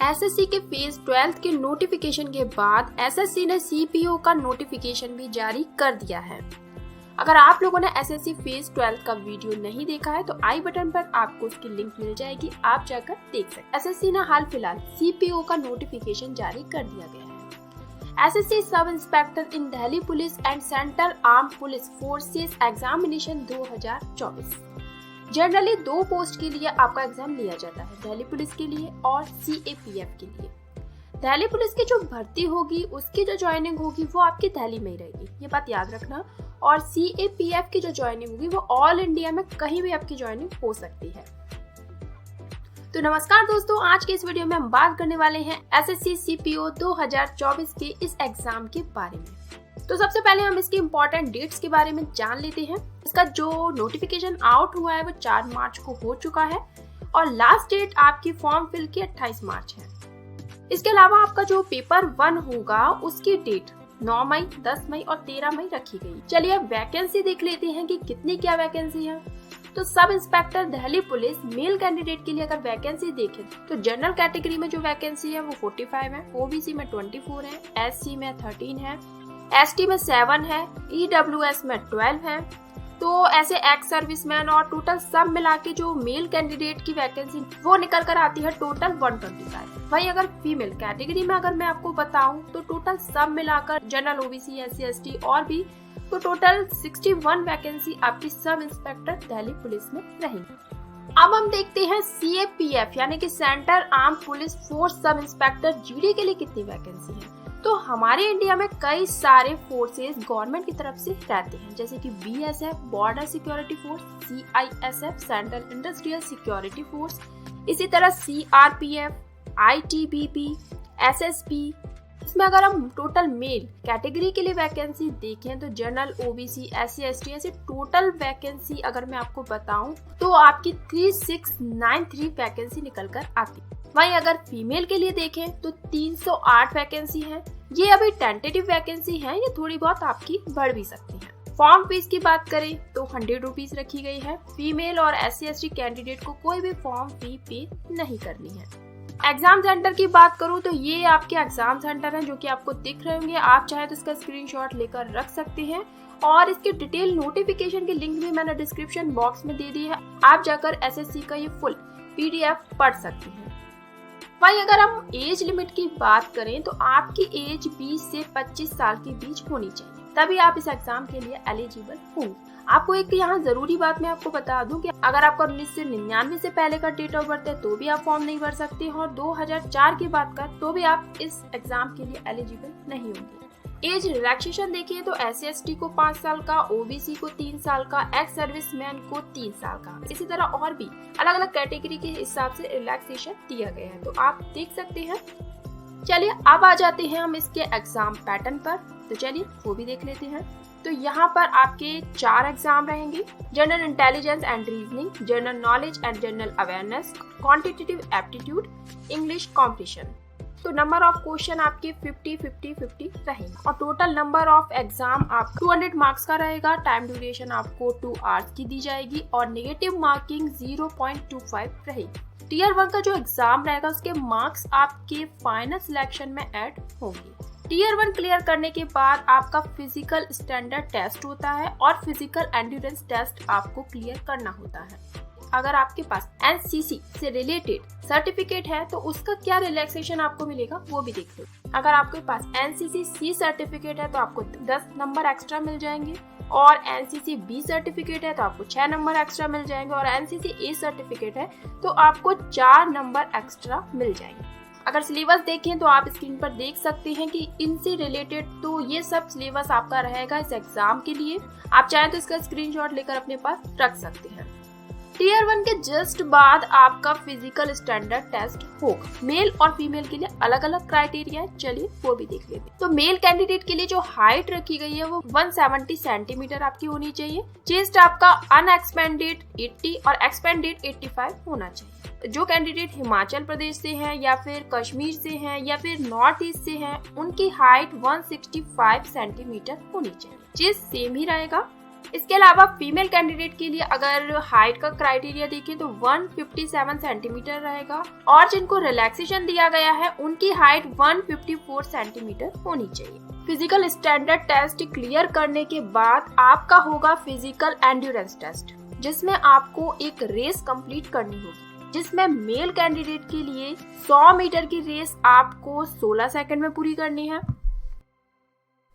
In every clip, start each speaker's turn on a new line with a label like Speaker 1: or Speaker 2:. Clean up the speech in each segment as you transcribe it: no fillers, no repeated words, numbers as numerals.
Speaker 1: SSC के phase 12 के notification के बाद एसएससी ने सीपीओ का नोटिफिकेशन भी जारी कर दिया है। अगर आप लोगों ने एसएससी फेज 12 का वीडियो नहीं देखा है तो आई बटन पर आपको उसकी लिंक मिल जाएगी, आप जाकर देख सकते हैं। एसएससी ने हाल फिलहाल सीपीओ का नोटिफिकेशन जारी कर दिया गया है। SSC sub inspector in Delhi police and central arm police forces examination 2024। Generally 2 post के लिए आपका एग्जाम लिया जाता है, दिल्ली पुलिस के लिए और सीएपीएफ के लिए। दिल्ली पुलिस की जो भर्ती होगी उसकी जो ज्वाइनिंग होगी वो आपकी दिल्ली में ही रहेगी, ये बात याद रखना। और सीएपीएफ की जो ज्वाइनिंग होगी वो ऑल इंडिया में कहीं भी आपकी ज्वाइनिंग हो सकती है। तो नमस्कार दोस्तों, आज के इस वीडियो में हम बात करने वाले हैं एसएससी सीपीओ 2024 के इस एग्जाम के बारे में। तो सबसे पहले हम इसके इम्पोर्टेंट डेट्स के बारे में जान लेते हैं। इसका जो नोटिफिकेशन आउट हुआ है वो 4 मार्च को हो चुका है और लास्ट डेट आपकी फॉर्म फिल की 28 मार्च है। इसके अलावा आपका जो पेपर 1 होगा उसकी डेट 9 मई, 10 मई और 13 मई रखी गई। चलिए अब वैकेंसी देख लेते हैं कि कितनी क्या वैकेंसी है। तो sub inspector Delhi police male candidate के लिए अगर वैकेंसी देखें तो जनरल कैटेगरी में जो वैकेंसी है वो 45 है, ओबीसी में 24 है, एससी में 13 है, एसटी में 7 है, ईडब्ल्यूएस में 12 है। तो ऐसे एक्स सर्विसमैन और टोटल सब मिला के जो मेल कैंडिडेट की वैकेंसी वो निकल कर आती है टोटल 125। वहीं अगर फीमेल कैटेगरी में अगर मैं आपको बताऊं तो टोटल सब मिलाकर जनरल, ओबीसी, एससी, एसटी और भी तो टोटल 61 वैकेंसी आपकी सब इंस्पेक्टर दिल्ली पुलिस में रहेंगी। अब हम देखते हैं सीएपीएफ यानी कि central arm police force sub inspector GD के लिए कितनी वैकेंसी है। तो हमारे इंडिया में कई सारे फोर्सेस गवर्नमेंट की तरफ से रहते हैं, जैसे कि BSF border security force, CISF central industrial security force, इसी तरह सीआरपीएफ, आईटीबीपी, एसएसपी। इसमें अगर हम टोटल मेल कैटेगरी के लिए वैकेंसी देखें तो जनरल, ओबीसी, एससी, एसटी ऐसे टोटल वैकेंसी अगर मैं आपको बताऊं तो आपकी 3693 वैकेंसी निकल कर आती है। वहीं अगर फीमेल के लिए देखें तो 308 वैकेंसी है। ये अभी टेंटेटिव वैकेंसी है, ये थोड़ी बहुत आपकी बढ़ भी सकती है। फॉर्म फीस की बात करें तो 100 रुपीज रखी गई है। फीमेल और एससी एसटी कैंडिडेट को कोई भी फॉर्म फी पे नहीं करनी है। एग्जाम सेंटर की बात करूं तो ये आपके एग्जाम सेंटर हैं जो कि आपको दिख रहे होंगे। आप चाहे तो इसका स्क्रीनशॉट लेकर रख सकते हैं और इसके डिटेल नोटिफिकेशन की लिंक भी मैंने डिस्क्रिप्शन बॉक्स में दे दी है, आप जाकर एसएससी का ये फुल पीडीएफ पढ़ सकते हैं। वहीं अगर हम एज लिमिट की बात करें तो आपकी एज 20 से 25 साल के बीच होनी चाहिए, तभी आप इस एग्जाम के लिए एलिजिबल होंगे। आपको एक यहाँ जरूरी बात मैं आपको बता दूं कि अगर आपका 1999 से पहले का डेट ऑफ बर्थ है तो भी आप फॉर्म नहीं भर सकते और 2004 की बात कर तो भी आप इस एग्जाम के लिए एलिजिबल नहीं होंगे। एज रिलैक्सेशन देखिए तो एससी एसटी को 5 साल का, ओबीसी को 3 साल का, एक्स सर्विसमैन को 3 साल का, इसी तरह और भी अलग अलग कैटेगरी के हिसाब से रिलैक्सेशन दिया गया है, तो आप देख सकते हैं। चलिए अब आ जाते हैं हम इसके एग्जाम पैटर्न पर, तो चलिए वो भी देख लेते हैं। तो यहाँ पर आपके 4 एग्जाम रहेंगे, general intelligence and reasoning, general knowledge and general awareness, quantitative aptitude, English competition. तो नंबर ऑफ क्वेश्चन आपके 50-50-50 रहेंगे और टोटल नंबर ऑफ एग्जाम आप 200 मार्क्स का रहेगा। टाइम ड्यूरेशन आपको 2 आवर्स की दी जाएगी और नेगेटिव मार्किंग 0.25 रहेगी। टीयर 1 का जो एग्जाम रहेगा उसके मार्क्स आपके फाइनल सिलेक्शन में ऐड होंगे। टीयर 1 क्लियर करने के बाद आपका फिजिकल स्टैंडर्ड टेस्ट होता है और फिजिकल एंड्योरेंस टेस्ट आपको क्लियर करना होता है। अगर आपके पास एनसीसी से रिलेटेड सर्टिफिकेट है तो उसका क्या रिलैक्सेशन आपको मिलेगा वो भी देख लो। अगर आपके पास एनसीसी सी सर्टिफिकेट है तो आपको 10 नंबर एक्स्ट्रा मिल जाएंगे और एनसीसी बी सर्टिफिकेट है तो आपको 6 नंबर एक्स्ट्रा मिल जाएंगे और एनसीसी ए सर्टिफिकेट है तो आपको 4 नंबर एक्स्ट्रा मिल जाएंगे। अगर सिलेबस देखें तो आप स्क्रीन पर देख सकते हैं कि इनसे रिलेटेड तो ये सब सिलेबस आपका रहेगा इस एग्जाम के लिए। आप चाहें तो इसका स्क्रीनशॉट लेकर अपने पास रख सकते हैं। टीयर 1 के जस्ट बाद आपका फिजिकल स्टैंडर्ड टेस्ट होगा। मेल और फीमेल के लिए अलग अलग क्राइटेरिया है, चलिए वो भी देख लेते हैं। तो मेल कैंडिडेट के लिए जो हाइट रखी गई है वो 170 सेंटीमीटर आपकी होनी चाहिए। चेस्ट आपका अनएक्सपेंडेड 80 और एक्सपेंडेड 85 होना चाहिए। जो कैंडिडेट हिमाचल प्रदेश से हैं या फिर कश्मीर से हैं या फिर नॉर्थ ईस्ट से हैं उनकी हाइट 165 सेंटीमीटर होनी चाहिए। चेस्ट सेम ही रहेगा इसके अलावा फीमेल कैंडिडेट के लिए अगर हाइट का क्राइटेरिया देखें तो 157 सेंटीमीटर रहेगा और जिनको रिलैक्सेशन दिया गया है उनकी हाइट 154 सेंटीमीटर होनी चाहिए। फिजिकल स्टैंडर्ड टेस्ट क्लियर करने के बाद आपका होगा फिजिकल एंड्योरेंस टेस्ट, जिसमें आपको एक रेस कंप्लीट करनी होगी, जिसमें मेल कैंडिडेट के लिए 100 मीटर की रेस आपको 16 सेकंड में पूरी करनी है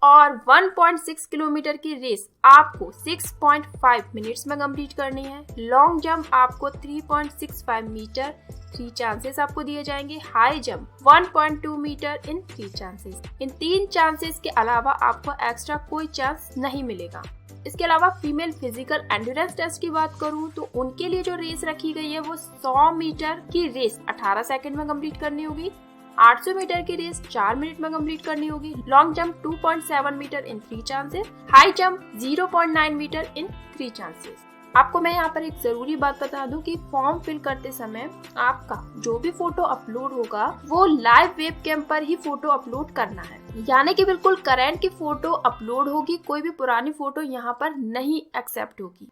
Speaker 1: और 1.6 किलोमीटर की रेस आपको 6.5 मिनट्स में कंप्लीट करनी है। लॉन्ग जंप आपको 3.65 मीटर 3 चांसेस आपको दिए जाएंगे। हाई जंप 1.2 मीटर इन 3 चांसेस। इन 3 चांसेस के अलावा आपको एक्स्ट्रा कोई चांस नहीं मिलेगा। इसके अलावा फीमेल फिजिकल एंड्योरेंस टेस्ट की बात करूं तो उनके लिए जो रेस रखी गई है वो 100 मीटर की रेस 18 सेकंड में कंप्लीट करनी होगी। 800 मीटर की रेस 4 मिनट में कंप्लीट करनी होगी। लॉन्ग जंप 2.7 मीटर इन 3 चांसेस। हाई जंप 0.9 मीटर इन 3 चांसेस। आपको मैं यहाँ पर एक जरूरी बात बता दूं कि फॉर्म फिल करते समय आपका जो भी फोटो अपलोड होगा वो लाइव वेबकैम पर ही फोटो अपलोड करना है, यानी कि बिल्कुल करंट की फोटो अपलोड होगी, कोई भी पुरानी फोटो यहाँ पर नहीं एक्सेप्ट होगी।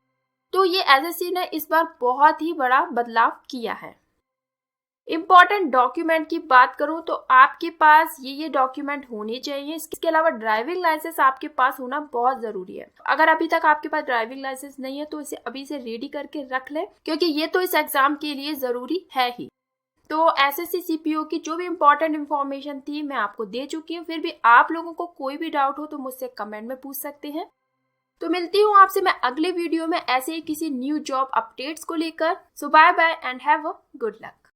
Speaker 1: तो ये एसएससी ने इस बार बहुत ही बड़ा बदलाव किया है। इम्पोर्टेंट डॉक्यूमेंट की बात करूं तो आपके पास ये डॉक्यूमेंट होने चाहिए। इसके अलावा ड्राइविंग लाइसेंस आपके पास होना बहुत जरूरी है। अगर अभी तक आपके पास ड्राइविंग लाइसेंस नहीं है तो इसे अभी से रेडी करके रख लें, क्योंकि ये तो इस एग्जाम के लिए जरूरी है ही। तो एसएससी सीपीओ की जो भी इम्पोर्टेंट इन्फॉर्मेशन थी मैं आपको दे चुकी हूँ। फिर भी आप लोगों को कोई भी डाउट हो तो मुझसे कमेंट में पूछ सकते हैं। तो मिलती हूँ आपसे मैं अगले वीडियो में ऐसे ही किसी न्यू जॉब अपडेट्स को लेकर। So bye bye and have a good luck.